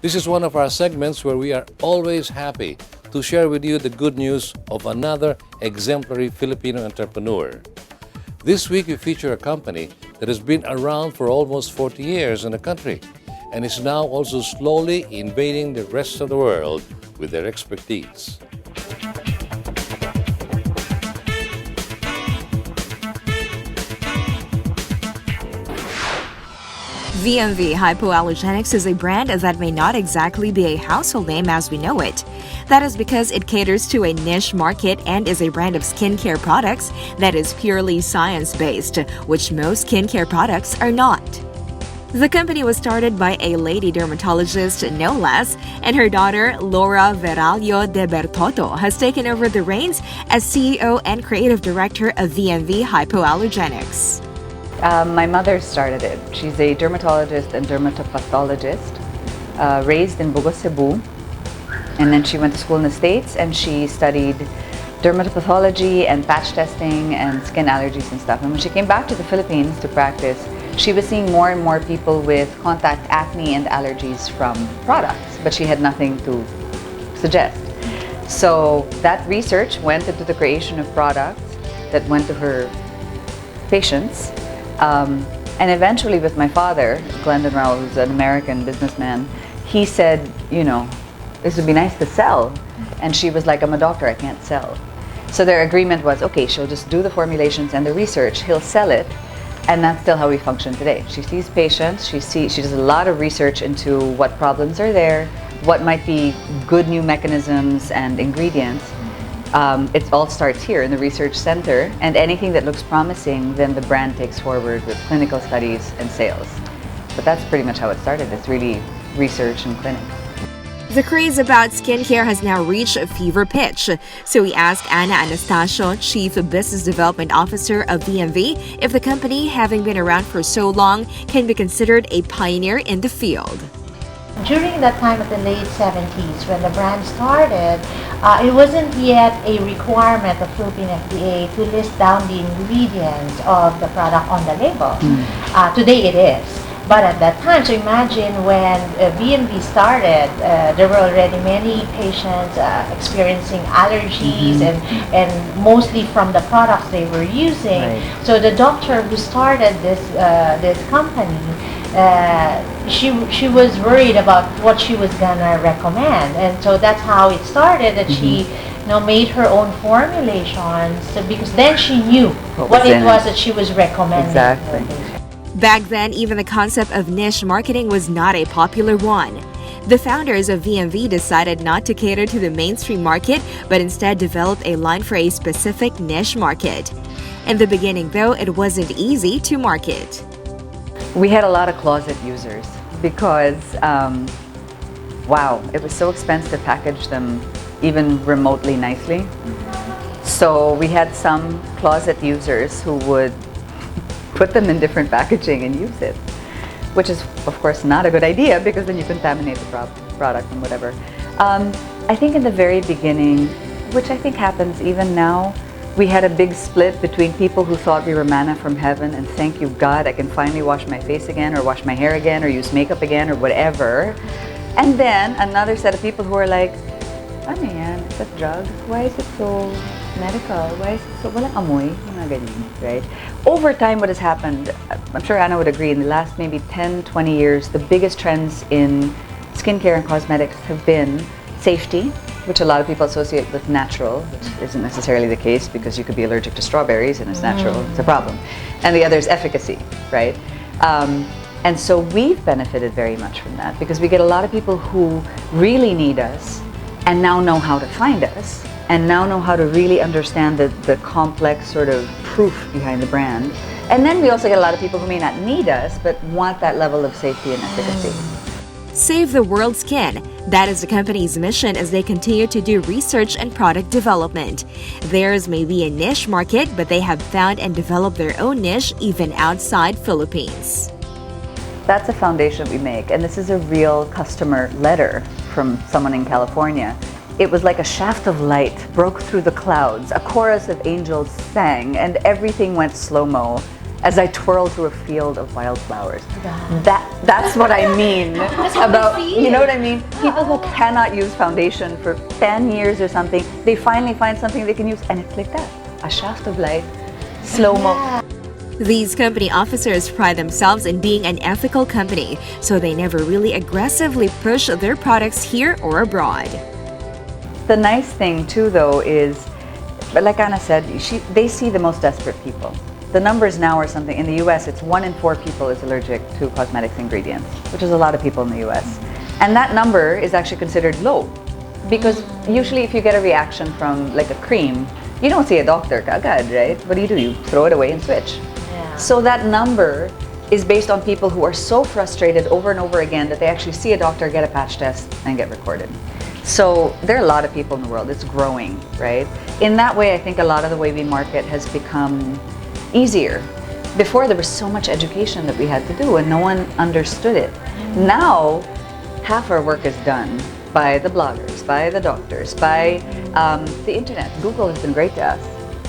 This is one of our segments where we are always happy to share with you the good news of another exemplary Filipino entrepreneur. This week we feature a company that has been around for almost 40 years in the country and is now also slowly invading the rest of the world with their expertise. VMV Hypoallergenics is a brand that may not exactly be a household name as we know it. That is because it caters to a niche market and is a brand of skincare products that is purely science-based, which most skincare products are not. The company was started by a lady dermatologist, no less, and her daughter, Laura Verallo de Bertotto, has taken over the reins as CEO and creative director of VMV Hypoallergenics. My mother started it. She's a dermatologist and dermatopathologist, raised in Bogos, Cebu. And then she went to school in the States and she studied dermatopathology and patch testing and skin allergies and stuff. And when she came back to the Philippines to practice, she was seeing more and more people with contact acne and allergies from products, but she had nothing to suggest. So that research went into the creation of products that went to her patients. And eventually with my father, Glendon Rao, who's an American businessman, he said, you know, this would be nice to sell. And she was like, I'm a doctor, I can't sell. So their agreement was, okay, she'll just do the formulations and the research, he'll sell it. And that's still how we function today. She sees patients, she does a lot of research into what problems are there, what might be good new mechanisms and ingredients. It all starts here in the research center, and anything that looks promising, then the brand takes forward with clinical studies and sales. But that's pretty much how it started. It's really research and clinic. The craze about skincare has now reached a fever pitch. So we asked Anna Anastacio, Chief Business Development Officer of VMV, if the company, having been around for so long, can be considered a pioneer in the field. During that time of the late 70s, when the brand started, it wasn't yet a requirement of Philippine FDA to list down the ingredients of the product on the label. Today it is. But at that time, so imagine when VMV started, there were already many patients experiencing allergies and mostly from the products they were using. Right. So the doctor who started this company, she was worried about what she was gonna recommend, and so that's how it started. That she made her own formulations, because then she knew what it was that she was recommending. Exactly. Back then, even the concept of niche marketing was not a popular one. The founders of VMV decided not to cater to the mainstream market, but instead developed a line for a specific niche market. In the beginning, though, it wasn't easy to market. We had a lot of closet users because, wow, it was so expensive to package them even remotely nicely. So we had some closet users who would put them in different packaging and use it, which is of course not a good idea because then you contaminate the product and whatever. I think in the very beginning, which I think happens even now, we had a big split between people who thought we were manna from heaven and thank you God I can finally wash my face again or wash my hair again or use makeup again or whatever. And then another set of people who are like, ano yan? Is that drugs? Why is it so medical? Why is it so walang amoy? Mga ganyan, right? Over time, what has happened, I'm sure Anna would agree, in the last maybe 10, 20 years, the biggest trends in skincare and cosmetics have been safety, which a lot of people associate with natural, which isn't necessarily the case because you could be allergic to strawberries and it's natural, it's a problem. And the other is efficacy, right? And so we've benefited very much from that because we get a lot of people who really need us and now know how to find us and now know how to really understand the complex sort of proof behind the brand. And then we also get a lot of people who may not need us but want that level of safety and efficacy. Save the world's skin. That is the company's mission as they continue to do research and product development. Theirs may be a niche market, but they have found and developed their own niche even outside Philippines. That's a foundation we make, and this is a real customer letter from someone in California. It was like a shaft of light broke through the clouds, a chorus of angels sang, and everything went slow-mo. as I twirl through a field of wildflowers. Wow. That's what I mean about, you know what I mean? People who Oh. cannot use foundation for 10 years or something, they finally find something they can use, and it's like that. A shaft of light, slow-mo. Yeah. These company officers pride themselves in being an ethical company, so they never really aggressively push their products here or abroad. The nice thing too, though, is, but like Anna said, they see the most desperate people. The numbers now are something, in the US, it's 1 in 4 people is allergic to cosmetics ingredients, which is a lot of people in the US. And that number is actually considered low, because usually if you get a reaction from like a cream, you don't see a doctor kagad, right? What do? You throw it away and switch. Yeah. So that number is based on people who are so frustrated over and over again that they actually see a doctor, get a patch test, and get recorded. So there are a lot of people in the world. It's growing, right? In that way, I think a lot of the way we market has become easier. Before, there was so much education that we had to do and no one understood it. Now, half our work is done by the bloggers, by the doctors, by the internet. Google has been great to us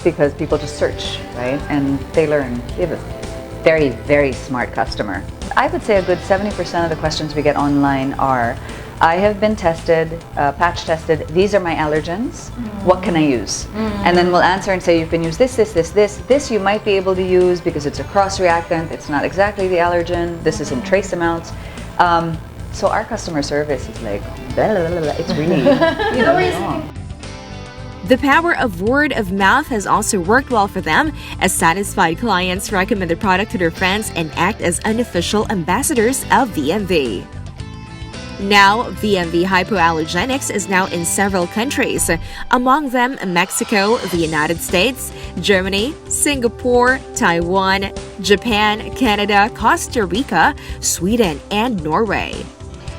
because people just search, right? And they learn. We have a very, very smart customer. I would say a good 70% of the questions we get online are, I have been tested, patch tested, these are my allergens, what can I use? And then we'll answer and say you can use this, this, this, this. This you might be able to use because it's a cross-reactant, it's not exactly the allergen, this is in trace amounts. So our customer service is like, blah, blah, blah, blah. It's really, you know, wrong. The power of word of mouth has also worked well for them, as satisfied clients recommend the product to their friends and act as unofficial ambassadors of VMV. Now, VMV Hypoallergenics is now in several countries, among them Mexico, the United States, Germany, Singapore, Taiwan, Japan, Canada, Costa Rica, Sweden, and Norway.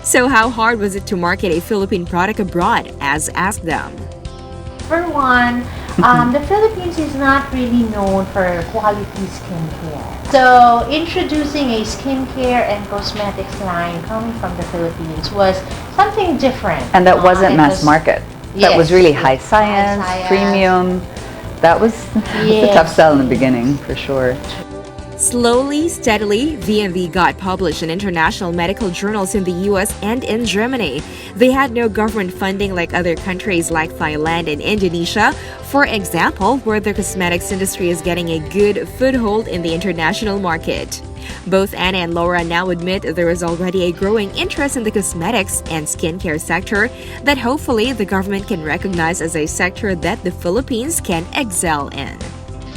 So how hard was it to market a Philippine product abroad, as asked them? For one, the Philippines is not really known for quality skincare. So introducing a skincare and cosmetics line coming from the Philippines was something different. And that wasn't mass market. That was really high science, premium. That was a tough sell in the beginning, for sure. Slowly, steadily, VMV got published in international medical journals in the US and in Germany. They had no government funding like other countries like Thailand and Indonesia, for example, where the cosmetics industry is getting a good foothold in the international market. Both Anna and Laura now admit there is already a growing interest in the cosmetics and skincare sector that hopefully the government can recognize as a sector that the Philippines can excel in.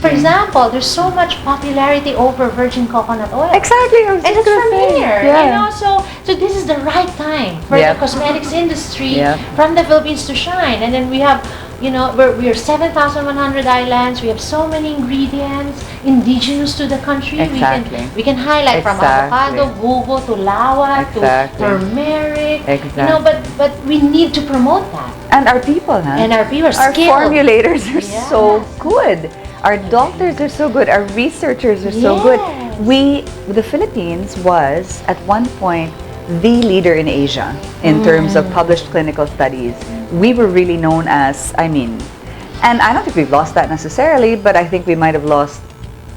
For example, there's so much popularity over virgin coconut oil. Exactly. And it's from here, yeah. you know, so this is the right time for the cosmetics industry from the Philippines to shine. And then we have, you know, we're 7,100 islands. We have so many ingredients indigenous to the country. Exactly. We can highlight from avocado, bugo to lawa to turmeric. Exactly. You know, but we need to promote that. And our people, huh? And our people are Our skilled. formulators are so good. Our doctors are so good. Our researchers are so good. The Philippines was at one point the leader in Asia in terms of published clinical studies. We were really known as, and I don't think we've lost that necessarily, but I think we might have lost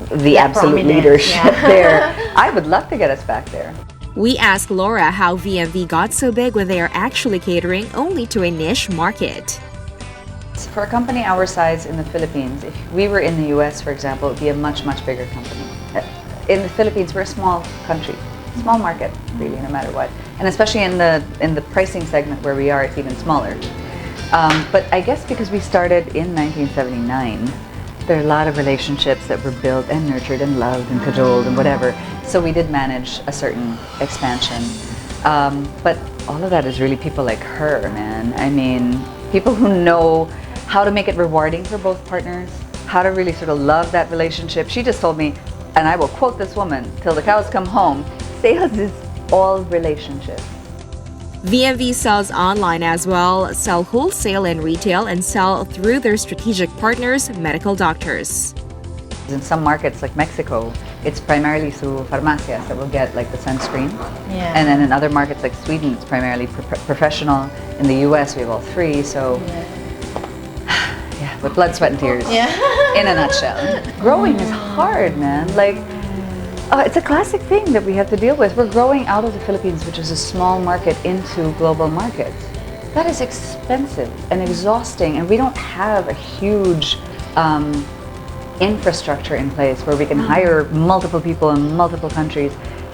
the absolute leadership there. I would love to get us back there. We asked Laura how VMV got so big when they are actually catering only to a niche market. For a company our size in the Philippines, if we were in the US, for example, it would be a much, much bigger company. In the Philippines, we're a small country, small market, really, no matter what. And especially in the pricing segment where we are, it's even smaller. But I guess because we started in 1979, there are a lot of relationships that were built and nurtured and loved and cajoled and whatever. So we did manage a certain expansion. But all of that is really people like her, man. I mean, people who know how to make it rewarding for both partners, how to really sort of love that relationship. She just told me, and I will quote this woman, till the cows come home, sales is all relationships. VMV sells online as well, sell wholesale and retail, and sell through their strategic partners, medical doctors. In some markets like Mexico, it's primarily through farmacias that will get like the sunscreen. And then in other markets like Sweden, it's primarily professional. In the US, we have all three, so with blood, sweat, and tears, in a nutshell. Growing is hard, man. Like, It's a classic thing that we have to deal with. We're growing out of the Philippines, which is a small market, into global markets. That is expensive and exhausting, and we don't have a huge infrastructure in place where we can hire multiple people in multiple countries.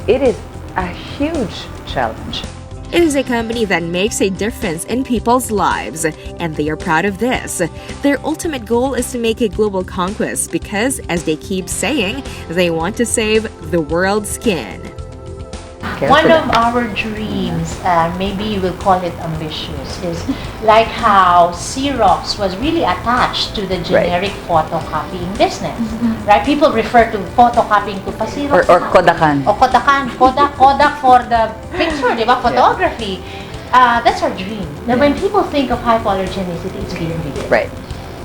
It is a huge challenge. It is a company that makes a difference in people's lives, and they are proud of this. Their ultimate goal is to make a global conquest because, as they keep saying, they want to save the world's skin. One of our dreams, maybe you will call it ambitious, is like how Xerox was really attached to the generic photocopying business. Right? People refer to photocopying to Xerox. Or Kodakan. O Kodakan. Kodak for the picture, di ba? Photography. That's our dream. Now, when people think of hypoallergenicity, it's VMV. Right.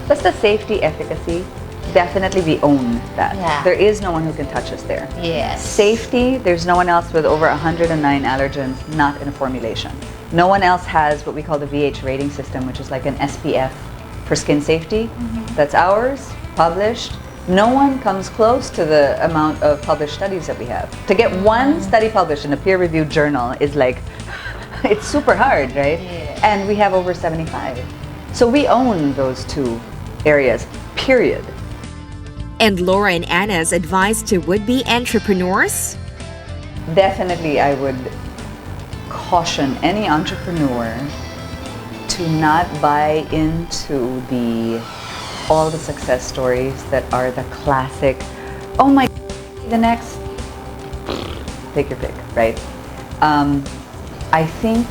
That's the safety, efficacy. Definitely we own that. Yeah. There is no one who can touch us there. Yes. Safety, there's no one else with over 109 allergens not in a formulation. No one else has what we call the VH rating system, which is like an SPF for skin safety. That's ours, published. No one comes close to the amount of published studies that we have. To get one study published in a peer-reviewed journal is like, it's super hard, right? Yes. And we have over 75. So we own those two areas, period. And Laura and Anna's advice to would-be entrepreneurs? Definitely, I would caution any entrepreneur to not buy into all the success stories that are the classic, oh my, the next, take your pick, right? I think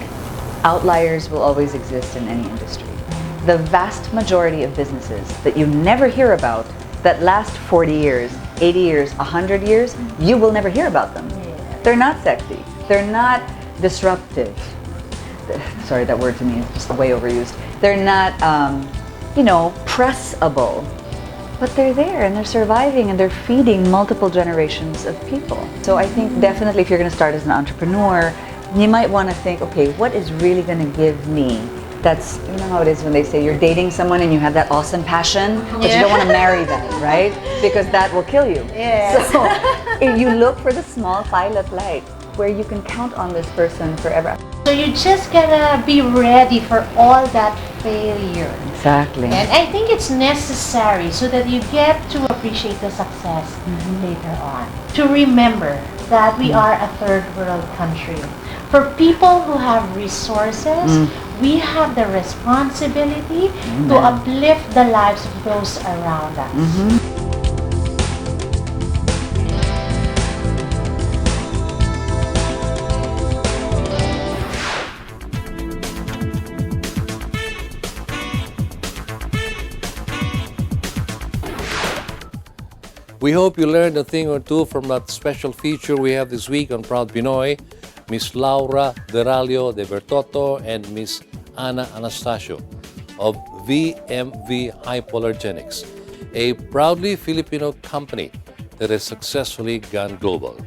outliers will always exist in any industry. The vast majority of businesses that you never hear about that last 40 years, 80 years, 100 years, you will never hear about them. They're not sexy. They're not disruptive. Sorry, that word to me is just way overused. They're not, pressable. But they're there and they're surviving and they're feeding multiple generations of people. So I think definitely if you're going to start as an entrepreneur, you might want to think, okay, what is really going to give me? That's, you know how it is when they say you're dating someone and you have that awesome passion, but you don't want to marry them, right? Because that will kill you. Yes. So if you look for the small pilot light where you can count on this person forever. So you're just gonna be ready for all that failure. Exactly. And I think it's necessary so that you get to appreciate the success later on. To remember that we are a third world country. For people who have resources, we have the responsibility to uplift the lives of those around us. We hope you learned a thing or two from that special feature we have this week on Proud Pinoy, Miss Laura Verallo de Bertotto and Miss Anna Anastacio of VMV Hypoallergenics, a proudly Filipino company that has successfully gone global.